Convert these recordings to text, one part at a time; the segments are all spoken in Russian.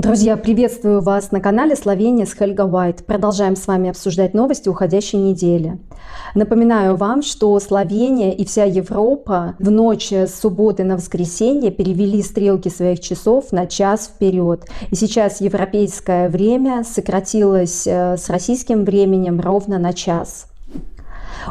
Друзья, приветствую вас на канале Словения с Хельга Уайт. Продолжаем с вами обсуждать новости уходящей недели. Напоминаю вам, что Словения и вся Европа в ночь с субботы на воскресенье перевели стрелки своих часов на час вперед. И сейчас европейское время сократилось с российским временем ровно на час.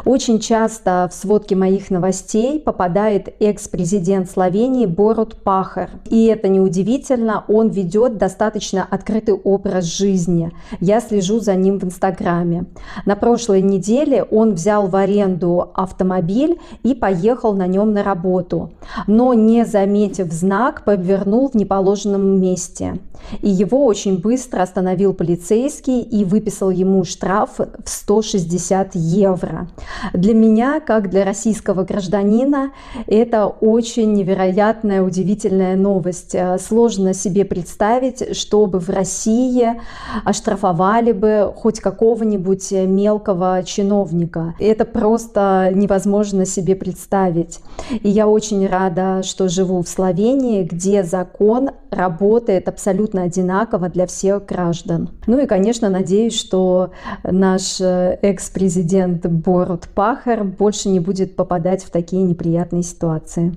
Очень часто в сводке моих новостей попадает экс-президент Словении Борут Пахор. И это неудивительно, он ведет достаточно открытый образ жизни. Я слежу за ним в Инстаграме. На прошлой неделе он взял в аренду автомобиль и поехал на нем на работу. Но, не заметив знак, повернул в неположенном месте. И его очень быстро остановил полицейский и выписал ему штраф в 160 евро. Для меня, как для российского гражданина, это очень невероятная, удивительная новость. Сложно себе представить, чтобы в России оштрафовали бы хоть какого-нибудь мелкого чиновника. Это просто невозможно себе представить. И я очень рада, что живу в Словении, где закон работает абсолютно одинаково для всех граждан. Ну и, конечно, надеюсь, что наш экс-президент Борут Пахор больше не будет попадать в такие неприятные ситуации.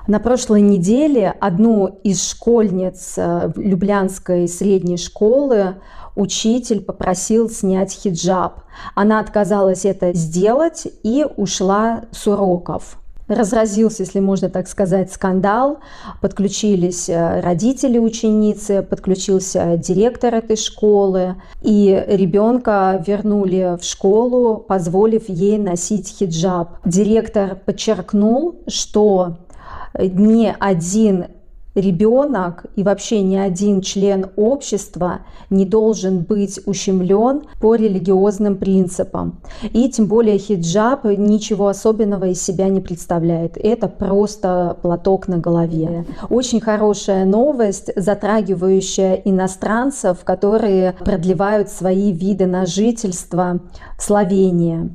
На прошлой неделе одну из школьниц Люблянской средней школы учитель попросил снять хиджаб. Она отказалась это сделать и ушла с уроков. Разразился, если можно так сказать, скандал. Подключились родители ученицы, подключился директор этой школы. И ребенка вернули в школу, позволив ей носить хиджаб. Директор подчеркнул, что ни один ребенок и вообще ни один член общества не должен быть ущемлен по религиозным принципам. И тем более хиджаб ничего особенного из себя не представляет. Это просто платок на голове. Очень хорошая новость, затрагивающая иностранцев, которые продлевают свои виды на жительство в Словении.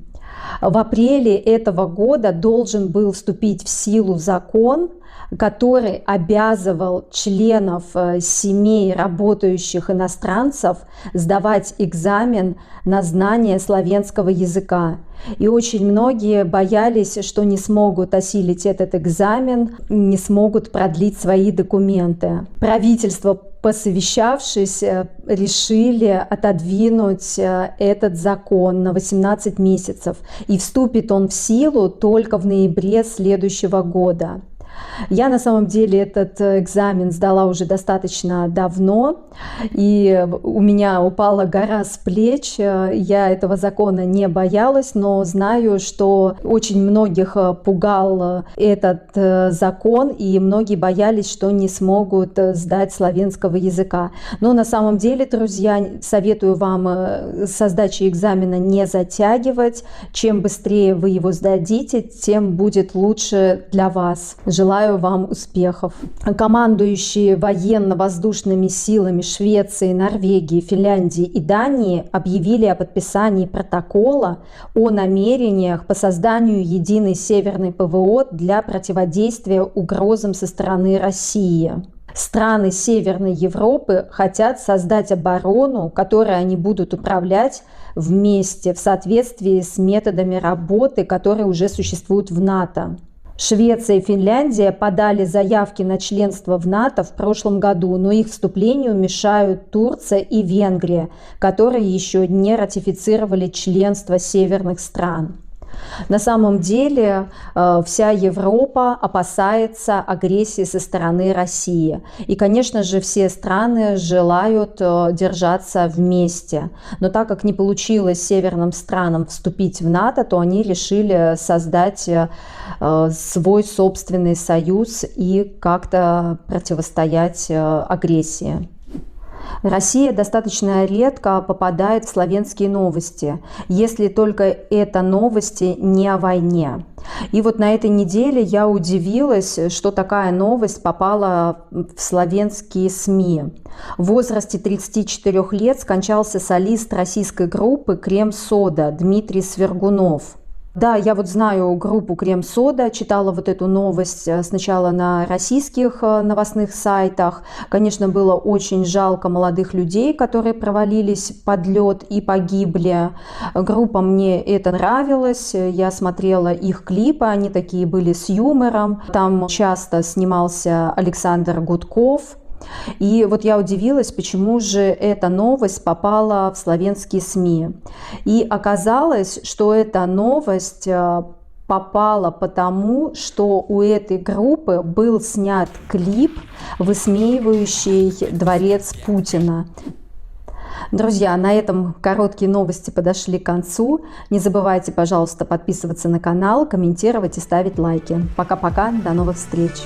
В апреле этого года должен был вступить в силу закон, который обязывал членов семей работающих иностранцев сдавать экзамен на знание словенского языка. И очень многие боялись, что не смогут осилить этот экзамен, не смогут продлить свои документы. Правительство, посовещавшись, решили отодвинуть этот закон на 18 месяцев. И вступит он в силу только в ноябре следующего года. Я на самом деле этот экзамен сдала уже достаточно давно, и у меня упала гора с плеч. Я этого закона не боялась, но знаю, что очень многих пугал этот закон, и многие боялись, что не смогут сдать словенского языка. Но на самом деле, друзья, советую вам со сдачей экзамена не затягивать. Чем быстрее вы его сдадите, тем будет лучше для вас. Желаю вам успехов. Командующие военно-воздушными силами Швеции, Норвегии, Финляндии и Дании объявили о подписании протокола о намерениях по созданию единой северной ПВО для противодействия угрозам со стороны России. Страны Северной Европы хотят создать оборону, которой они будут управлять вместе в соответствии с методами работы, которые уже существуют в НАТО. Швеция и Финляндия подали заявки на членство в НАТО в прошлом году, но их вступлению мешают Турция и Венгрия, которые еще не ратифицировали членство северных стран. На самом деле вся Европа опасается агрессии со стороны России. И, конечно же, все страны желают держаться вместе. Но так как не получилось северным странам вступить в НАТО, то они решили создать свой собственный союз и как-то противостоять агрессии. Россия достаточно редко попадает в словенские новости, если только это новости не о войне. И вот на этой неделе я удивилась, что такая новость попала в словенские СМИ. В возрасте 34 лет скончался солист российской группы «Крем-Сода» Дмитрий Свергунов. Да, я вот знаю группу Крем-Сода, читала вот эту новость сначала на российских новостных сайтах. Конечно, было очень жалко молодых людей, которые провалились под лед и погибли. Группа мне это нравилась, я смотрела их клипы, они такие были с юмором. Там часто снимался Александр Гудков. И вот я удивилась, почему же эта новость попала в славянские СМИ. И оказалось, что эта новость попала потому, что у этой группы был снят клип, высмеивающий дворец Путина. Друзья, на этом короткие новости подошли к концу. Не забывайте, пожалуйста, подписываться на канал, комментировать и ставить лайки. Пока-пока, до новых встреч!